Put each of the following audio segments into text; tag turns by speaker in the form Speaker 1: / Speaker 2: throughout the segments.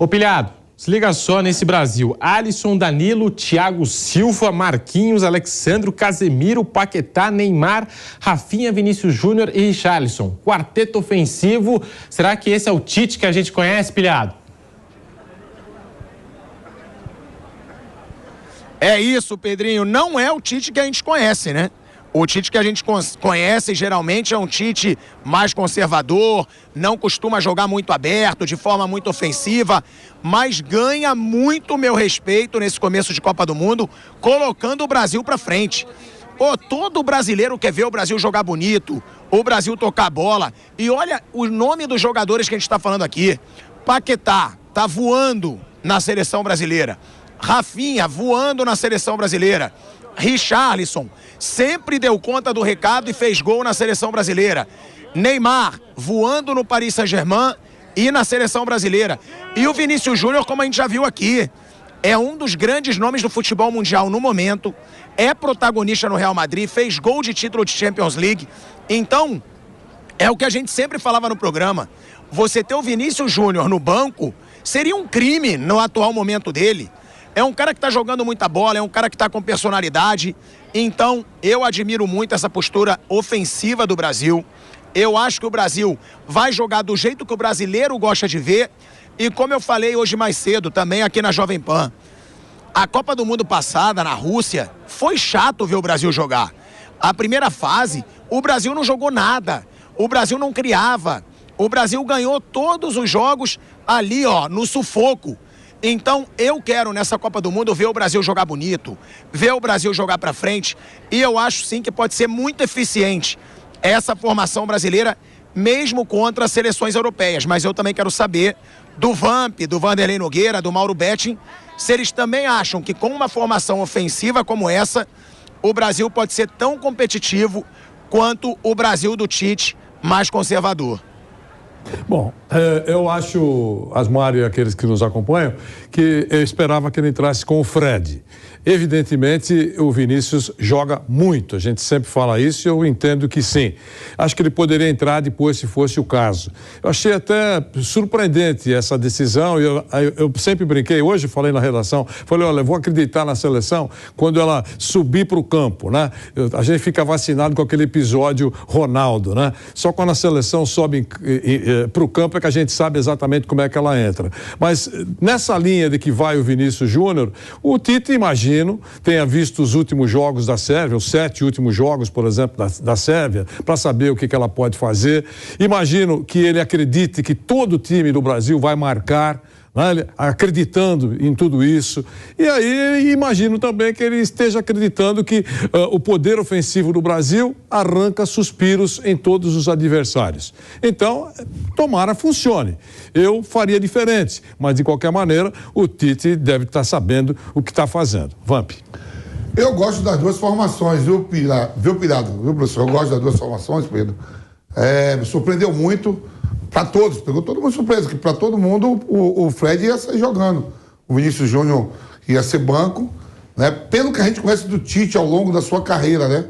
Speaker 1: Ô Pilhado, se liga só nesse Brasil. Alisson, Danilo, Thiago Silva, Marquinhos, Alexandro, Casemiro, Paquetá, Neymar, Rafinha, Vinícius Júnior e Richarlison. Quarteto ofensivo. Será que esse é o Tite que a gente conhece, Pilhado?
Speaker 2: É isso, Pedrinho. Não é o Tite que a gente conhece, né? O Tite que a gente conhece geralmente é um Tite mais conservador, não costuma jogar muito aberto, de forma muito ofensiva, mas ganha muito meu respeito nesse começo de Copa do Mundo, colocando o Brasil pra frente. Pô, todo brasileiro quer ver o Brasil jogar bonito, o Brasil tocar a bola. E olha o nome dos jogadores que a gente tá falando aqui. Paquetá tá voando na seleção brasileira. Rafinha voando na seleção brasileira. Richarlison sempre deu conta do recado e fez gol na seleção brasileira. Neymar voando no Paris Saint-Germain e na seleção brasileira. E o Vinícius Júnior, como a gente já viu aqui, é um dos grandes nomes do futebol mundial no momento, é protagonista no Real Madrid, fez gol de título de Champions League. Então, é o que a gente sempre falava no programa. Você ter o Vinícius Júnior no banco seria um crime no atual momento dele. É um cara que está jogando muita bola, é um cara que está com personalidade. Então, eu admiro muito essa postura ofensiva do Brasil. Eu acho que o Brasil vai jogar do jeito que o brasileiro gosta de ver. E como eu falei hoje mais cedo, também aqui na Jovem Pan, a Copa do Mundo passada, na Rússia, foi chato ver o Brasil jogar. A primeira fase, o Brasil não jogou nada. O Brasil não criava. O Brasil ganhou todos os jogos ali, ó, no sufoco. Então, eu quero nessa Copa do Mundo ver o Brasil jogar bonito, ver o Brasil jogar pra frente, e eu acho sim que pode ser muito eficiente essa formação brasileira, mesmo contra as seleções europeias. Mas eu também quero saber do Vamp, do Vanderlei Nogueira, do Mauro Betting, se eles também acham que com uma formação ofensiva como essa, o Brasil pode ser tão competitivo quanto o Brasil do Tite, mais conservador.
Speaker 3: Bom, eu acho, Asmário e aqueles que nos acompanham, que eu esperava que ele entrasse com o Fred. Evidentemente, o Vinícius joga muito, a gente sempre fala isso e eu entendo que sim. Acho que ele poderia entrar depois, se fosse o caso. Eu achei até surpreendente essa decisão, eu sempre brinquei, hoje falei na redação, falei, olha, eu vou acreditar na seleção quando ela subir para o campo, né? A gente fica vacinado com aquele episódio Ronaldo, né? Só quando a seleção sobe para o campo é que a gente sabe exatamente como é que ela entra. Mas nessa linha de que vai o Vinícius Júnior, o Tite, imagino, tenha visto os últimos jogos da Sérvia, os 7 últimos jogos, por exemplo, da Sérvia, para saber o que ela pode fazer. Imagino que ele acredite que todo o time do Brasil vai marcar, né, acreditando em tudo isso. E aí imagino também que ele esteja acreditando que o poder ofensivo do Brasil arranca suspiros em todos os adversários. Então, tomara funcione. Eu faria diferente, mas de qualquer maneira o Tite deve estar sabendo o que está fazendo. Vamp.
Speaker 4: Eu gosto das duas formações, viu, Pilhado? Viu, professor? Eu gosto das duas formações, Pedro. Me surpreendeu muito. Para todos, pegou todo mundo surpresa, que para todo mundo o Fred ia sair jogando. O Vinícius Júnior ia ser banco, né? Pelo que a gente conhece do Tite ao longo da sua carreira, né?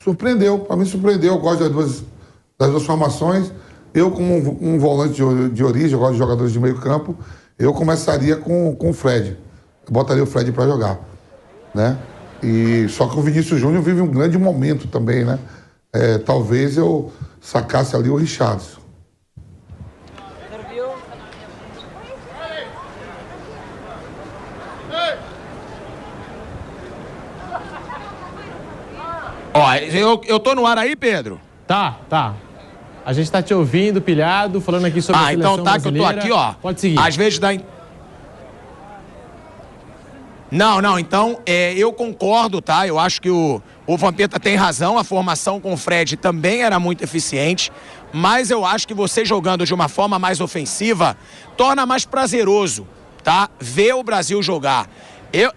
Speaker 4: Surpreendeu, para mim surpreendeu. Eu gosto das duas formações. Eu, como um volante de origem, eu gosto de jogadores de meio campo, eu começaria com o Fred. Eu botaria o Fred para jogar, né? E só que o Vinícius Júnior vive um grande momento também, né? Talvez eu sacasse ali o Richarlison.
Speaker 2: Ó, eu tô no ar aí, Pedro?
Speaker 1: Tá. A gente tá te ouvindo, Pilhado, falando aqui sobre a seleção
Speaker 2: então tá,
Speaker 1: brasileira.
Speaker 2: que eu tô aqui, ó.
Speaker 1: Pode seguir.
Speaker 2: Às vezes dá... Não, então, eu concordo, tá? Eu acho que o Vampeta tem razão, a formação com o Fred também era muito eficiente, mas eu acho que você jogando de uma forma mais ofensiva torna mais prazeroso, tá? Ver o Brasil jogar.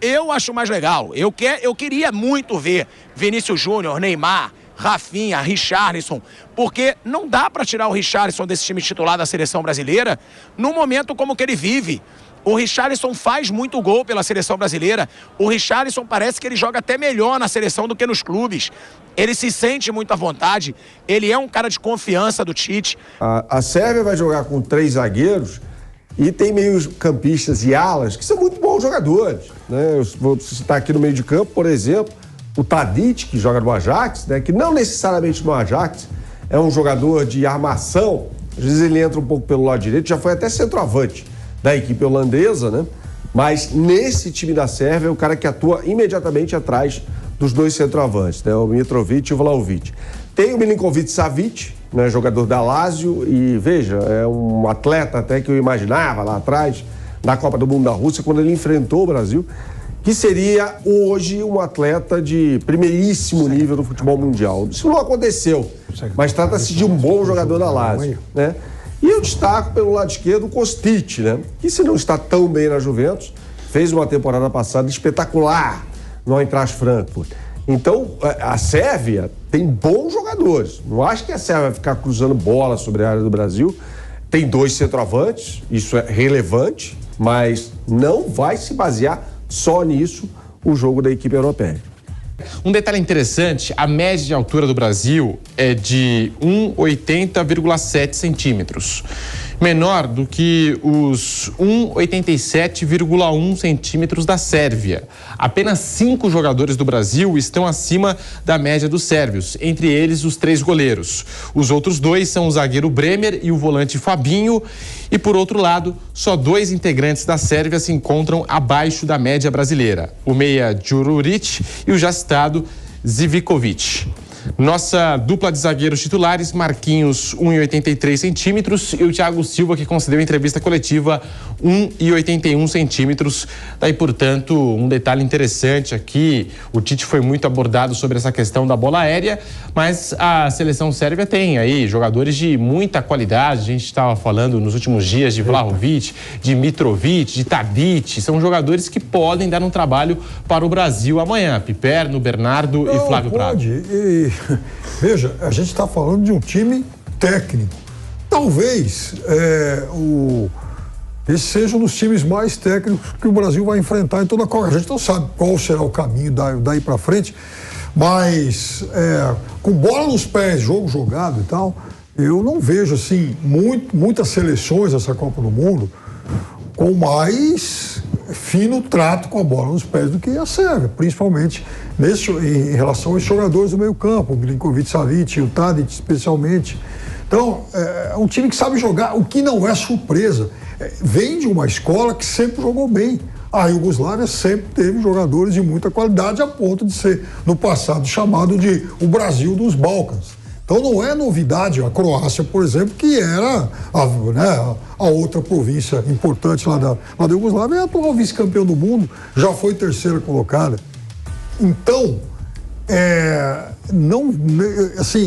Speaker 2: Eu acho mais legal. Eu queria muito ver Vinícius Júnior, Neymar, Rafinha, Richarlison, porque não dá para tirar o Richarlison desse time titular da seleção brasileira num momento como que ele vive. O Richarlison faz muito gol pela seleção brasileira. O Richarlison parece que ele joga até melhor na seleção do que nos clubes. Ele se sente muito à vontade. Ele é um cara de confiança do Tite.
Speaker 5: A Sérvia vai jogar com 3 zagueiros E tem meio-campistas e alas que são muito bons jogadores, né? Eu vou citar aqui no meio de campo, por exemplo, o Tadic, que joga no Ajax, né? Que não necessariamente no Ajax é um jogador de armação. Às vezes ele entra um pouco pelo lado direito, já foi até centroavante da equipe holandesa, né? Mas nesse time da Sérvia é o cara que atua imediatamente atrás dos dois centroavantes, né? O Mitrovic e o Vlahovic. Tem o Milinkovic-Savic, né? Jogador da Lazio, e veja, é um atleta até que eu imaginava lá atrás, na Copa do Mundo da Rússia, quando ele enfrentou o Brasil, que seria hoje um atleta de primeiríssimo nível do futebol mundial. Isso não aconteceu, mas trata-se de um bom jogador da Lazio, né? E eu destaco pelo lado esquerdo o Kostic, né? Que se não está tão bem na Juventus, fez uma temporada passada espetacular no Eintracht Frankfurt. Então, a Sérvia tem bons jogadores. Não acho que a Sérvia vai ficar cruzando bola sobre a área do Brasil. Tem dois centroavantes, isso é relevante, mas não vai se basear só nisso o jogo da equipe europeia.
Speaker 1: Um detalhe interessante, a média de altura do Brasil é de 1,80,7 centímetros. Menor do que os 1,87,1 centímetros da Sérvia. Apenas 5 jogadores do Brasil estão acima da média dos sérvios, entre eles os 3 goleiros. Os outros 2 são o zagueiro Bremer e o volante Fabinho. E, por outro lado, só 2 integrantes da Sérvia se encontram abaixo da média brasileira. O meia Djururic e o já citado Zivkovic. Nossa dupla de zagueiros titulares, Marquinhos, 1,83 centímetros, e o Thiago Silva, que concedeu entrevista coletiva, 1,81 centímetros. Daí, portanto, um detalhe interessante aqui, o Tite foi muito abordado sobre essa questão da bola aérea, mas a seleção sérvia tem aí jogadores de muita qualidade. A gente estava falando nos últimos dias de Vlahovic, de Mitrovic, de Tadic. São jogadores que podem dar um trabalho para o Brasil amanhã. Piperno, Bernardo e Flávio Prado.
Speaker 6: Veja, a gente está falando de um time técnico. Talvez esse seja um dos times mais técnicos que o Brasil vai enfrentar em toda a Copa. A gente não sabe qual será o caminho daí para frente, mas com bola nos pés, jogo jogado e tal, eu não vejo assim muitas seleções dessa Copa do Mundo com mais fino trato com a bola nos pés do que a Sérvia, principalmente em relação aos jogadores do meio campo, o Milinkovic-Savic, o Tadic especialmente. Então, é um time que sabe jogar, o que não é surpresa. Vem de uma escola que sempre jogou bem. A Iugoslávia sempre teve jogadores de muita qualidade, a ponto de ser, no passado, chamado de o Brasil dos Balcãs. Então não é novidade a Croácia, por exemplo, que era a outra província importante lá da Iugoslávia, é a atual vice-campeã do mundo, já foi terceira colocada. Então,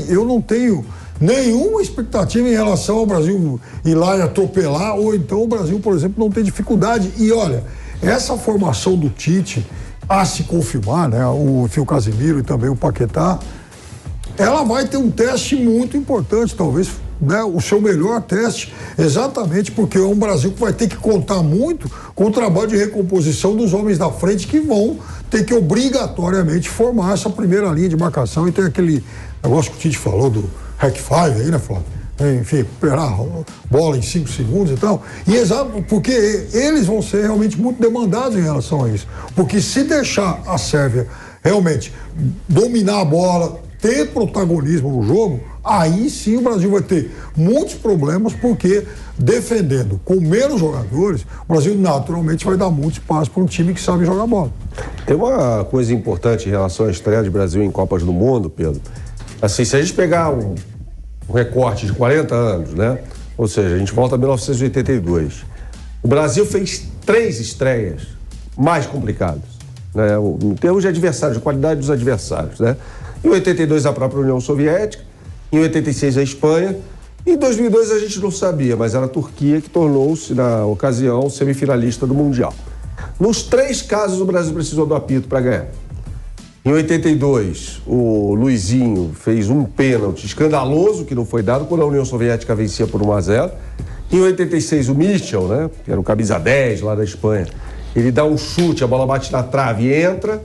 Speaker 6: eu não tenho nenhuma expectativa em relação ao Brasil ir lá e atropelar, ou então o Brasil, por exemplo, não tem dificuldade. E olha, essa formação do Tite, a se confirmar, né, o Casemiro e também o Paquetá, ela vai ter um teste muito importante, talvez, né, o seu melhor teste, exatamente porque é um Brasil que vai ter que contar muito com o trabalho de recomposição dos homens da frente, que vão ter que obrigatoriamente formar essa primeira linha de marcação. E tem aquele negócio que o Tite falou do hack five aí, né, Flávio? Enfim, recuperar a bola em 5 segundos e tal. E exato, porque eles vão ser realmente muito demandados em relação a isso. Porque se deixar a Sérvia realmente dominar a bola, ter protagonismo no jogo, aí sim o Brasil vai ter muitos problemas, porque defendendo com menos jogadores, o Brasil naturalmente vai dar muito espaço para um time que sabe jogar bola.
Speaker 5: Tem uma coisa importante em relação à estreia do Brasil em Copas do Mundo, Pedro. Assim, se a gente pegar um recorte de 40 anos, né? Ou seja, a gente volta a 1982. O Brasil fez 3 estreias mais complicadas, né? Em termos de adversários, de qualidade dos adversários, né? Em 82 a própria União Soviética, em 86 a Espanha, em 2002 a gente não sabia, mas era a Turquia que tornou-se, na ocasião, semifinalista do Mundial. Nos 3 casos o Brasil precisou do apito para ganhar. Em 82, o Luizinho fez um pênalti escandaloso que não foi dado quando a União Soviética vencia por 1-0. Em 86, o Michel, né, que era o camisa 10 lá da Espanha, ele dá um chute, a bola bate na trave e entra.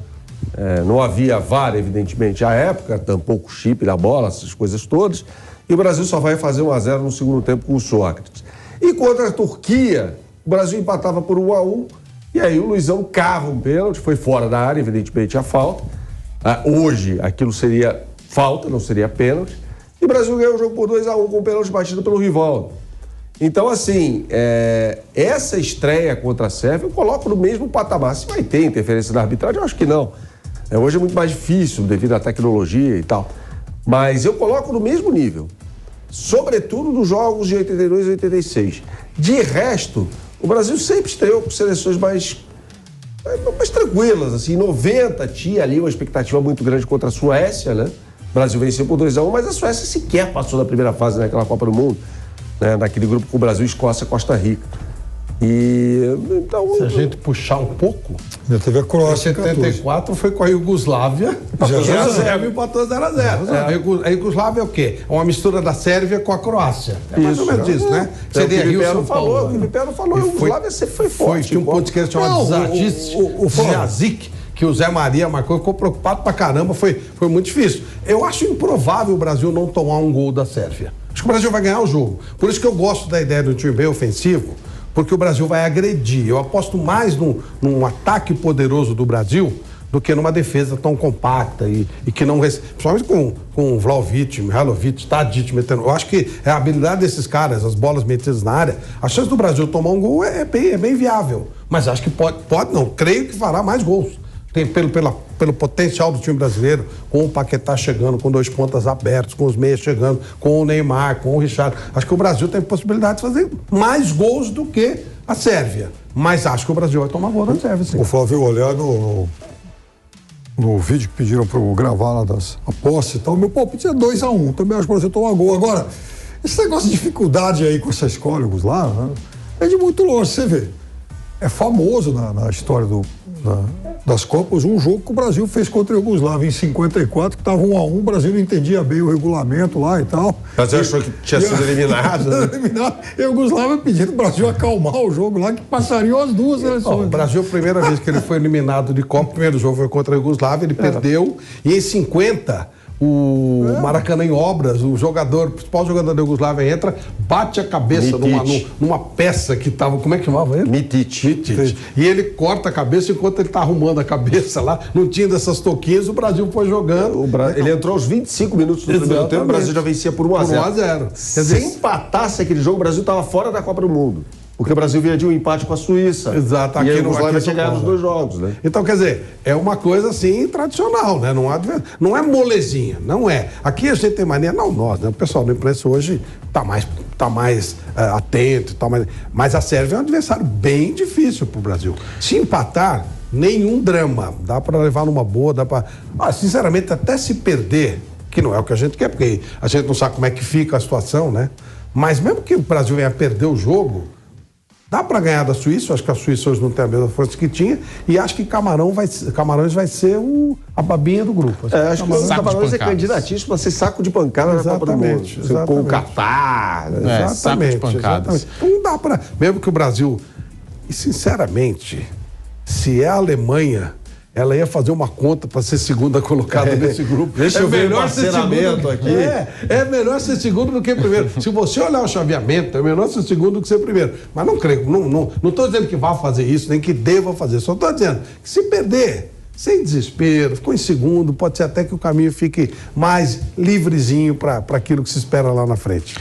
Speaker 5: Não havia VAR, evidentemente, à época, tampouco o chip da bola, essas coisas todas. E o Brasil só vai fazer 1-0 no segundo tempo com o Sócrates. E contra a Turquia, o Brasil empatava por 1-1, e aí o Luizão cava um pênalti, foi fora da área, evidentemente a falta. Hoje aquilo seria falta, não seria pênalti. E o Brasil ganhou o jogo por 2-1 com o pênalti batido pelo Rivaldo. Então, assim, essa estreia contra a Sérvia eu coloco no mesmo patamar. Se vai ter interferência na arbitragem, eu acho que não. Hoje é muito mais difícil devido à tecnologia e tal. Mas eu coloco no mesmo nível. Sobretudo nos jogos de 82 e 86. De resto, o Brasil sempre estreou com seleções mais tranquilas, assim. 90 tinha ali uma expectativa muito grande contra a Suécia, né? O Brasil venceu por 2-1, mas a Suécia sequer passou da primeira fase naquela Copa do Mundo, né? Naquele grupo com o Brasil, Escócia, Costa Rica. E então,
Speaker 7: se a gente puxar um pouco,
Speaker 6: Já teve a Croácia em
Speaker 7: 74 foi com a Iugoslávia,
Speaker 6: Já
Speaker 7: a Sérvia empatou 0-0. A Iugoslávia é o quê? É uma mistura da Sérvia com a Croácia. É mais ou menos isso, né?
Speaker 5: Seria Rio São Paulo. O Felipe falou, a Iugoslávia sempre foi forte.
Speaker 7: Tinha um ponto de esquerda chamado Zazic, que o Zé Maria marcou, ficou preocupado pra caramba, foi muito difícil. Eu acho improvável o Brasil não tomar um gol da Sérvia. Acho que o Brasil vai ganhar o jogo. Por isso que eu gosto da ideia do time bem ofensivo, porque o Brasil vai agredir. Eu aposto mais num ataque poderoso do Brasil do que numa defesa tão compacta e que não... Principalmente com o Vlahovic, Mihailovic, Tadic metendo... Eu acho que é a habilidade desses caras, as bolas metidas na área, a chance do Brasil tomar um gol é bem viável. Mas acho que pode não, creio que fará mais gols. Tem pelo potencial do time brasileiro, com o Paquetá chegando, com 2 pontas abertos, com os meias chegando, com o Neymar, com o Richard. Acho que o Brasil tem possibilidade de fazer mais gols do que a Sérvia. Mas acho que o Brasil vai tomar gol da Sérvia, sim.
Speaker 6: O Flávio, olhar no vídeo que pediram para eu gravar lá das apostas e tal, meu palpite é 2-1. Também acho que o Brasil tomar gol. Agora, esse negócio de dificuldade aí com essa escola lá, né, é de muito longe, você vê. É famoso na história das Copas um jogo que o Brasil fez contra a Iugoslávia em 54, que estava 1-1, o Brasil não entendia bem o regulamento lá e tal.
Speaker 5: Mas você achou que tinha sido eliminado?
Speaker 6: A Iugoslávia pedindo o Brasil acalmar o jogo lá, que passariam as duas seleções.
Speaker 7: O Brasil, a primeira vez que ele foi eliminado de Copa, o primeiro jogo foi contra a Iugoslávia, ele perdeu, e em 50... O Maracanã em obras, o principal jogador da Iugoslávia entra, bate a cabeça numa peça que estava, como é que chamava ele?
Speaker 5: Mitic.
Speaker 7: E ele corta a cabeça enquanto ele está arrumando a cabeça lá, não tinha dessas toquinhas, o Brasil foi jogando.
Speaker 5: Ele entrou aos 25 minutos do primeiro tempo, o Brasil já vencia por 1-0. Se empatasse aquele jogo, o Brasil estava fora da Copa do Mundo. Porque o Brasil vinha de um empate com a Suíça.
Speaker 7: Exato.
Speaker 5: E a Iugoslávia tinha ganhado os 2 jogos, né?
Speaker 7: Então, quer dizer, é uma coisa assim tradicional, né? Não é molezinha, não é. Aqui a gente tem mania, não nós, né? O pessoal da imprensa hoje tá mais atento, mas a Sérvia é um adversário bem difícil pro Brasil. Se empatar, nenhum drama. Dá para levar numa boa, dá para... sinceramente, até se perder, que não é o que a gente quer, porque a gente não sabe como é que fica a situação, né? Mas mesmo que o Brasil venha perder o jogo, dá para ganhar da Suíça. Acho que a Suíça hoje não tem a mesma força que tinha, e acho que Camarões vai ser a babinha do grupo.
Speaker 5: Acho que o Camarões é candidatíssimo a ser saco de pancada na Copa do Mundo. Com o Catar.
Speaker 7: Exatamente. Então não dá para... Mesmo que o Brasil... E sinceramente, se é a Alemanha, ela ia fazer uma conta para ser segunda colocada nesse grupo.
Speaker 5: Deixa eu ver o parceramento aqui.
Speaker 7: É melhor ser segundo do que primeiro. Se você olhar o chaveamento, é melhor ser segundo do que ser primeiro. Mas não creio, não estou dizendo que vá fazer isso, nem que deva fazer. Só estou dizendo que se perder, sem desespero, ficou em segundo, pode ser até que o caminho fique mais livrezinho para aquilo que se espera lá na frente.